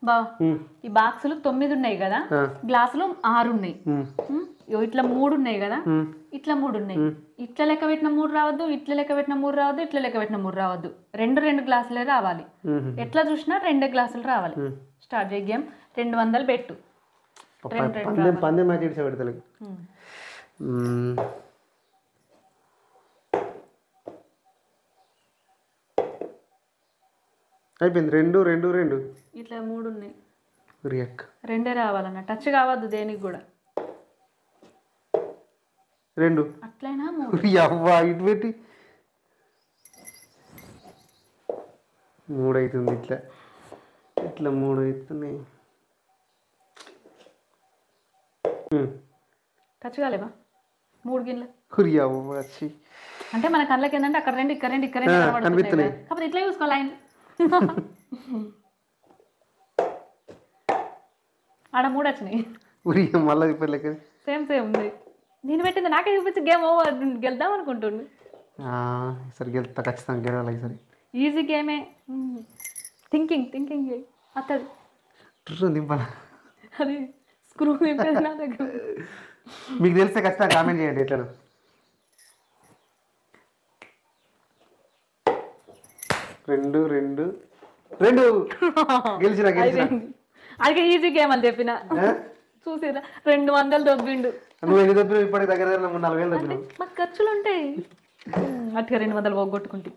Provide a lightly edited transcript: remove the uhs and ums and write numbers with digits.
బా ఈ బాక్సులు 9 ఉన్నాయి కదా, గ్లాసులు 6 ఉన్నాయి. ఇట్లా 3 ఉన్నాయి కదా, ఇట్లా 3 ఉన్నాయి. ఇట్లా లెక్క పెట్టిన 3 రావద్దు, ఇట్లా లెక్క పెట్టిన 3 రావద్దు, ఇట్లా లెక్క పెట్టిన 3 రావద్దు. 2 గ్లాసులే రావాలి. ఎట్లా చూసినా 2 గ్లాసులు రావాలి. స్టార్ట్ చేయ గేమ్. 200 పెట్టు. అయిపోయింది. 2 ఇట్లా 3 ఉన్నాయి. 2 రావాలన్న, టచ్ కావద్దు దేనికి కూడా. 2 అట్లయినా ఇటు పెట్టి 3 అవుతుంది. ఇట్లా 3 అవుతున్నాయి. టచ్ కాలేవా 3 గిన్నెలు? అంటే మన కళ్ళకి ఏంటంటే అక్కడ 2 ఇక్కడ 2 ఇక్కడ 2 కనబడుతున్నాయి. కాకపోతే ఇట్లా చూసుకో లైన్. ఆడ 3 వచ్చినాయి. మళ్ళీ సేమ్ ఉంది. నేను పెట్టింది నాకే చూపించి గేమ్ ఓవర్. గెలుద్దాం అనుకుంటుండు. సరే గెలుతా, ఖచ్చితంగా గెలవాలి. సరే ఈజీ గేమే. థింకింగ్ అతడు అది స్క్రూ నింపేది నా దగ్గర. మీకు తెలిస్తే ఖచ్చితంగా కామెంట్ చేయండి. ఎట్లా 2 గెలిచిన అది ఈజీ గేమ్ అని చెప్పిన. చూసిరా 200 దొబ్బిండు. నువ్వు ఎన్ని దొబ్బినావు? ఇప్పటికి దగ్గర 4000 దొబ్బినావు. మాకు ఖర్చులు ఉంటాయి. అట్టుగా 200 పోగొట్టుకుంటే